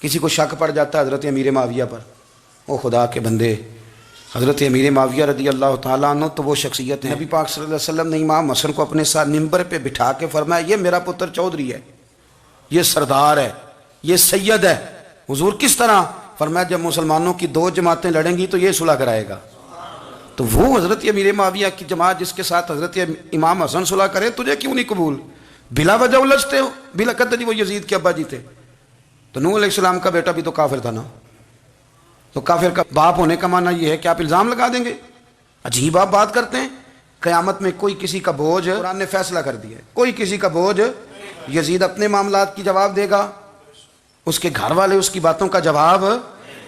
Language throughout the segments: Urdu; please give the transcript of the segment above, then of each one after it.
کسی کو شک پڑ جاتا ہے حضرت امیر معاویہ پر، او خدا کے بندے، حضرت امیر معاویہ رضی اللہ تعالیٰ عنہ تو وہ شخصیت ہے، نبی پاک صلی اللہ علیہ وسلم نے امام حسن کو اپنے ساتھ ممبر پہ بٹھا کے فرمایا یہ میرا پتر چودھری ہے، یہ سردار ہے، یہ سید ہے۔ حضور کس طرح؟ فرمایا جب مسلمانوں کی دو جماعتیں لڑیں گی تو یہ صلح کرائے گا۔ تو وہ حضرت امیر معاویہ کی جماعت جس کے ساتھ حضرت امام حسن صلح کرے، تجھے کیوں نہیں قبول؟ بلا وجہ الجھتے ہو، بلا کہتے جی وہ یزید کے ابا جی تھے، تو نوح علیہ السلام کا بیٹا بھی تو کافر تھا نا، تو کافر کا باپ ہونے کا معنی یہ ہے کہ آپ الزام لگا دیں گے؟ عجیب آپ بات کرتے ہیں۔ قیامت میں کوئی کسی کا بوجھ، قرآن نے فیصلہ کر دیا ہے، کوئی کسی کا بوجھ، یزید اپنے معاملات کی جواب دے گا، اس کے گھر والے اس کی باتوں کا جواب۔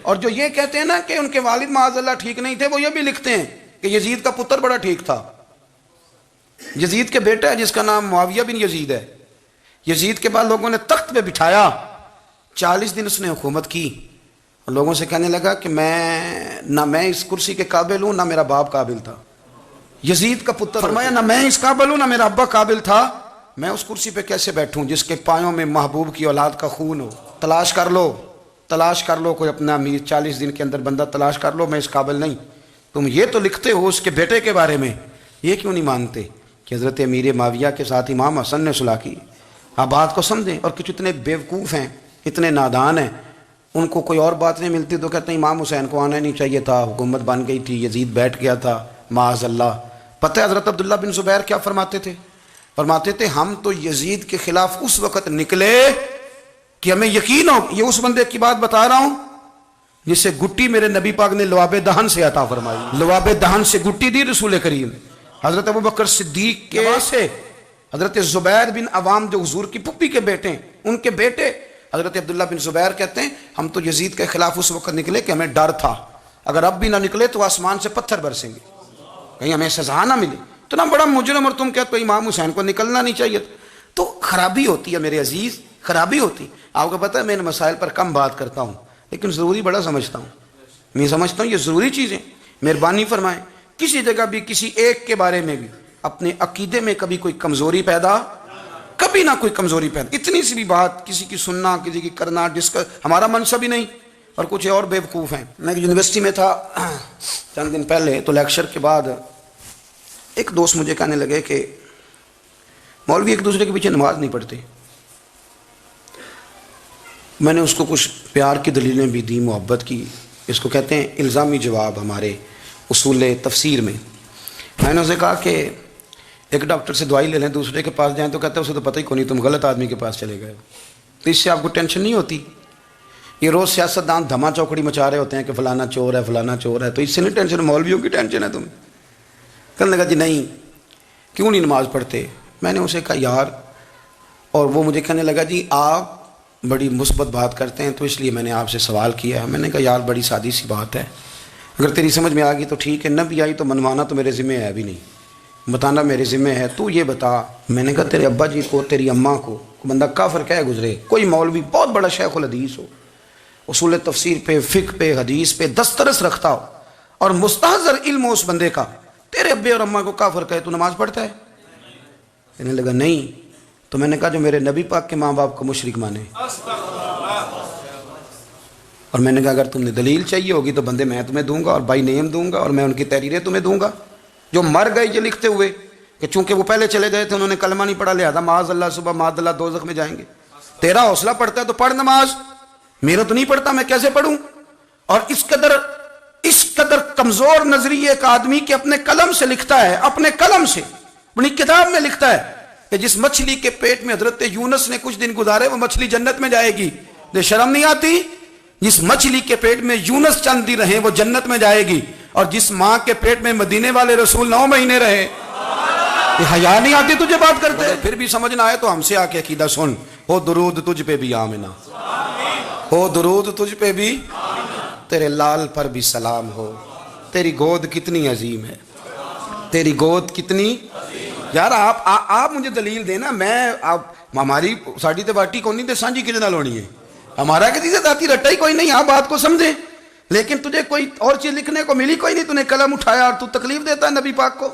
اور جو یہ کہتے ہیں نا کہ ان کے والد معاذ اللہ ٹھیک نہیں تھے، وہ یہ بھی لکھتے ہیں کہ یزید کا پتر بڑا ٹھیک تھا۔ یزید کے بیٹا ہے جس کا نام معاویہ بن یزید ہے، یزید کے بعد لوگوں نے تخت پہ بٹھایا، 40 دن اس نے حکومت کی، اور لوگوں سے کہنے لگا کہ نہ میں اس کرسی کے قابل ہوں، نہ میرا باپ قابل تھا۔ یزید کا پتر فرمایا نہ میں اس قابل ہوں، نہ میرا ابا قابل تھا، میں اس کرسی پہ کیسے بیٹھوں جس کے پایوں میں محبوب کی اولاد کا خون ہو؟ تلاش کر لو کوئی اپنا امیر، 40 دن کے اندر بندہ تلاش کر لو، میں اس قابل نہیں۔ تم یہ تو لکھتے ہو اس کے بیٹے کے بارے میں، یہ کیوں نہیں مانتے کہ حضرت امیر معاویہ کے ساتھ امام حسن نے صلح کی؟ آپ بات کو سمجھیں۔ اور کچھ اتنے بیوقوف ہیں، اتنے نادان ہیں، ان کو کوئی اور بات نہیں ملتی تو کہتے ہیں امام حسین کو آنا نہیں چاہیے تھا، حکومت بن گئی تھی، یزید بیٹھ گیا تھا، معاذ اللہ۔ پتہ ہے حضرت عبداللہ بن زبیر کیا فرماتے تھے؟ فرماتے تھے ہم تو یزید کے خلاف اس وقت نکلے کہ ہمیں یقین ہو، یہ اس بندے کی بات بتا رہا ہوں جسے گٹی میرے نبی پاک نے لواب دہن سے عطا فرمائی، لواب دہن سے گٹی دی رسول کریم۔ حضرت ابوبکر صدیق کے سے حضرت زبیر بن عوام جو حضور کی پھپھی کے بیٹے ہیں، ان کے بیٹے حضرت عبداللہ بن زبیر کہتے ہیں ہم تو یزید کے خلاف اس وقت نکلے کہ ہمیں ڈر تھا، اگر اب بھی نہ نکلے تو آسمان سے پتھر برسیں گے، کہیں ہمیں سزا نہ ملے، تو نہ بڑا مجرم، اور تم کہتے ہو امام حسین کو نکلنا نہیں چاہیے۔ تو خرابی ہوتی ہے میرے عزیز، خرابی ہوتی۔ آپ کو پتہ ہے میں ان مسائل پر کم بات کرتا ہوں لیکن ضروری بڑا سمجھتا ہوں، میں سمجھتا ہوں یہ ضروری چیزیں۔ مہربانی فرمائیں کسی جگہ بھی کسی ایک کے بارے میں بھی اپنے عقیدے میں کبھی کوئی کمزوری پیدا، کبھی نہ کوئی کمزوری پیدا، اتنی سی بھی بات کسی کی سننا، کسی کی کرنا، جس کا ہمارا منصب ہی نہیں، اور کچھ اور بیوقوف ہیں۔ میں یونیورسٹی میں تھا چند دن پہلے، تو لیکچر کے بعد ایک دوست مجھے کہنے لگے کہ مولوی ایک دوسرے کے پیچھے نماز نہیں پڑھتے۔ میں نے اس کو کچھ پیار کی دلیلیں بھی دی، محبت کی، اس کو کہتے ہیں الزامی جواب ہمارے اصول تفسیر میں۔ میں نے اسے کہا کہ ایک ڈاکٹر سے دوائی لے لیں، دوسرے کے پاس جائیں تو کہتا ہے اسے تو پتہ ہی کوئی نہیں، تم غلط آدمی کے پاس چلے گئے، تو اس سے آپ کو ٹینشن نہیں ہوتی؟ یہ روز سیاستدان دھما چوکڑی مچا رہے ہوتے ہیں کہ فلانا چور ہے، فلانا چور ہے، تو اس سے نہیں ٹینشن، مولویوں کی ٹینشن ہے تمہیں۔ کہنے لگا جی نہیں، کیوں نہیں نماز پڑھتے؟ میں نے اسے کہا یار، اور وہ مجھے کہنے لگا جی آپ بڑی مثبت بات کرتے ہیں تو اس لیے میں نے آپ سے سوال کیا ہے۔ میں نے کہا یار بڑی سادی سی بات ہے، اگر تیری سمجھ میں آ گئی تو ٹھیک ہے، نہ بھی آئی تو منوانا تو میرے ذمہ ہے بھی نہیں، بتانا میرے ذمہ ہے۔ تو یہ بتا، میں نے کہا تیرے ابا جی کو، تیری اماں کو بندہ کافر کہہ گزرے، کوئی مولوی بہت بڑا شیخ الحدیث ہو، اصول تفسیر پہ، فقہ پہ، حدیث پہ دسترس رکھتا ہو، اور مستحضر علم ہو اس بندے کا، تیرے ابے اور اماں کو کافر کہے تو نماز پڑھتا ہے؟ کہنے لگا نہیں۔ تو میں نے کہا جو میرے نبی پاک کے ماں باپ کو مشرک مانے، اور میں نے کہا اگر تم نے دلیل چاہیے ہوگی تو بندے میں تمہیں دوں گا، اور بائی نیم دوں گا، اور میں ان کی تحریریں تمہیں دوں گا جو مر گئے یہ لکھتے ہوئے کہ چونکہ وہ پہلے چلے گئے تھے، انہوں نے کلمہ نہیں پڑھا، لہذا معاذ اللہ صبح معاذ اللہ دوزخ میں جائیں گے۔ تیرا حوصلہ پڑھتا ہے تو پڑھ نماز، میرا تو نہیں پڑھتا، میں کیسے پڑھوں؟ اور اس قدر کمزور نظریے کا آدمی کہ اپنے قلم سے لکھتا ہے، اپنے قلم سے اپنی کتاب میں لکھتا ہے کہ جس مچھلی کے پیٹ میں حضرت یونس نے کچھ دن گزارے وہ مچھلی جنت میں جائے گی۔ یہ شرم نہیں آتی؟ جس مچھلی کے پیٹ میں یونس چند دن رہے وہ جنت میں جائے گی، اور جس ماں کے پیٹ میں مدینے والے رسول 9 مہینے رہے، یہ حیا نہیں آتی تجھے بات کرتے؟ پھر بھی سمجھ نہ آئے تو ہم سے آ کے عقیدہ سن، ہو درود تجھ پہ بھی آمنہ، ہو درود تجھ پہ بھی، تیرے لال پر بھی سلام ہو، تیری گود کتنی عظیم ہے، تیری گود کتنی۔ یار آپ مجھے دلیل دینا، میں ہماری ساڑی تے باٹی کون نہیں تے سانجی کدے نال ہونی ہے، ہمارا کسی سے ذاتی رٹا ہی کوئی نہیں، آپ بات کو سمجھیں۔ لیکن تجھے کوئی اور چیز لکھنے کو ملی کوئی نہیں، تو نے قلم اٹھایا اور تو تکلیف دیتا ہے نبی پاک کو،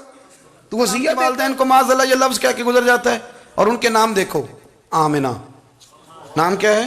تو وصیت والدین کو معاذ اللہ یہ لفظ کہہ کے گزر جاتا ہے۔ اور ان کے نام دیکھو، آمنہ، نام کیا ہے؟